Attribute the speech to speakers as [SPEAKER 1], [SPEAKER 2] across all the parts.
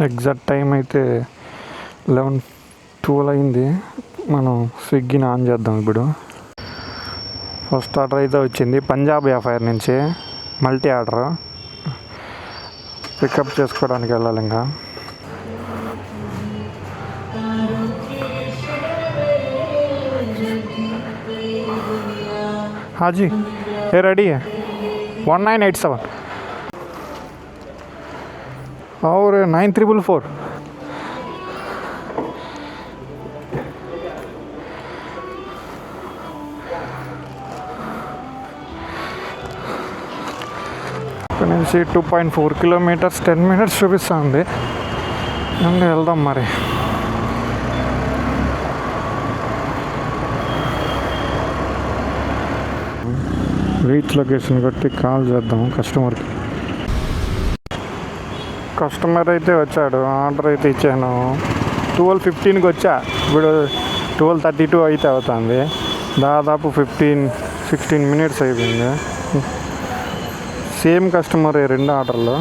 [SPEAKER 1] Exact time అయితే 11-12 అయింది. మనం స్విగ్గీని ఆన్ చేద్దాం. ఇప్పుడు ఫస్ట్ ఆర్డర్ అయితే వచ్చింది పంజాబ్ ఎఫ్ఐఆర్ నుంచి, మల్టీ ఆర్డర్. పికప్ చేసుకోవడానికి వెళ్ళాలి. ఇంకా హాజీ ఏ రెడీ 1987 और 9444. ఇక్కడ నుంచి 2.4 కిలోమీటర్స్ 10 మినిట్స్ చూపిస్తుంది. అండ్ వెళ్దాం మరి. రీచ్ లొకేషన్ కొట్టి కాల్ చేద్దాం కస్టమర్కి. కస్టమర్ అయితే వచ్చాడు. ఆర్డర్ అయితే ఇచ్చాను. 12:15కి వచ్చా. ఇప్పుడు 12:32 అయితే అవుతుంది. దాదాపు 15-16 మినిట్స్ అయిపోయింది. సేమ్ కస్టమర్ రెండు ఆర్డర్లు.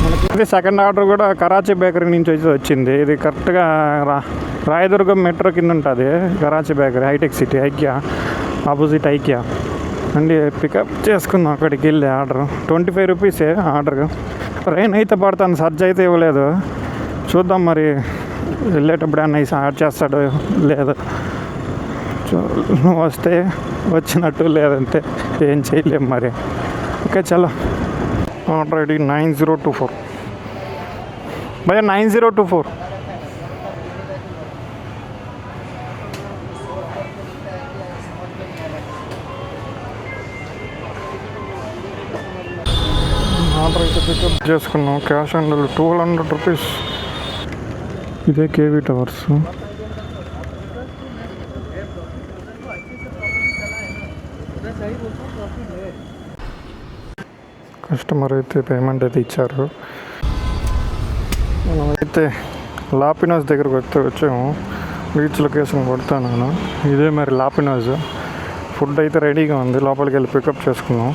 [SPEAKER 1] మనకి సెకండ్ ఆర్డర్ కూడా కరాచీ బేకరీ నుంచి అయితే వచ్చింది. ఇది కరెక్ట్గా రాయదుర్గం మెట్రో కింద ఉంటుంది Karachi bakery, hi-tech city, IKEA opposite IKEA అండి. పికప్ చేసుకుందాం అక్కడికి వెళ్ళి. ఆర్డర్ 25 రూపీసే ఆర్డర్. ట్రైన్ అయితే పడతాను, సర్జ్ అయితే ఇవ్వలేదు. చూద్దాం మరి వెళ్ళేటప్పుడు అన్న యాడ్ చేస్తాడు లేదు. వస్తే వచ్చినట్టు, లేదంటే ఏం చేయలేము మరి. ఓకే చలో. ఆర్డర్ ఐడి 9024 భయ్యా 9024. ఆర్డర్ అయితే పికప్ చేసుకున్నాం. Cash on delivery 1200 rupees. ఇదే కేవీ టవర్స్. కస్టమర్ అయితే పేమెంట్ అయితే ఇచ్చారు. మనమైతే లాపినోస్ దగ్గరకు వచ్చాము. రీచ్ లొకేషన్ కొడతాను. ఇదే మరి లాపినోస్. ఫుడ్ అయితే రెడీగా ఉంది. లోపలికి వెళ్ళి పికప్ చేసుకున్నాం.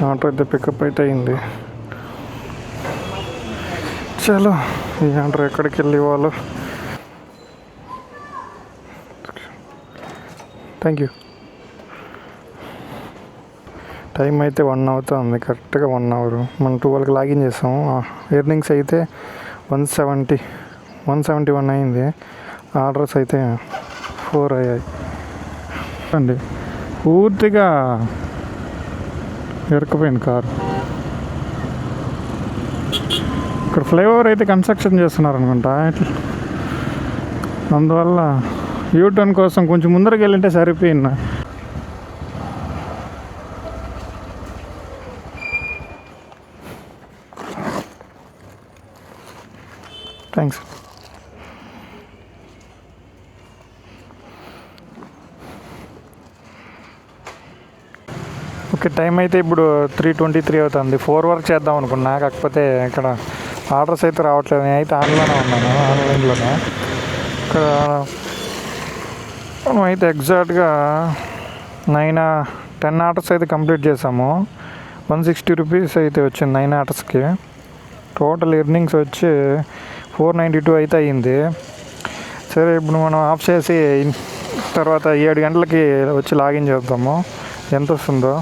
[SPEAKER 1] ఆటో అయితే పికప్ అయితే అయింది. చలో ఈ ఆర్డర్ ఎక్కడికి వెళ్ళి ఇవ్వాలో. Thank you. టైం అయితే 1 అవుతుంది. కరెక్ట్గా 1 అవర్. మనం 12కి లాగిన్ చేసాము. ఎర్నింగ్స్ అయితే 171 అయింది. ఆర్డర్స్ అయితే 4 అయ్యాయి అండి. పూర్తిగా ఎరకపోయింది కారు. ఇక్కడ ఫ్లైఓవర్ అయితే కన్స్ట్రక్షన్ చేస్తున్నారు అనుకుంటా. అందువల్ల యూటర్న్ కోసం కొంచెం ముందరికి వెళ్ళింటే సరిపోయింది. థ్యాంక్స్. ఓకే టైం అయితే ఇప్పుడు 3:23 అవుతుంది. 4 వరకు చేద్దాం అనుకున్నా. కాకపోతే ఇక్కడ ఆర్డర్స్ అయితే రావట్లేదు. నేను అయితే ఆన్లైన్లోనే. ఇక్కడ మనం అయితే ఎగ్జాక్ట్గా 10 ఆర్డర్స్ అయితే కంప్లీట్ చేసాము. 160 రూపీస్ అయితే వచ్చింది 9 ఆర్డర్స్కి. టోటల్ ఎర్నింగ్స్ వచ్చి 492 అయితే అయ్యింది. సరే ఇప్పుడు మనం ఆఫ్ చేసి తర్వాత 7 గంటలకి వచ్చి లాగిన్ చేద్దాము ఎంత వస్తుందో.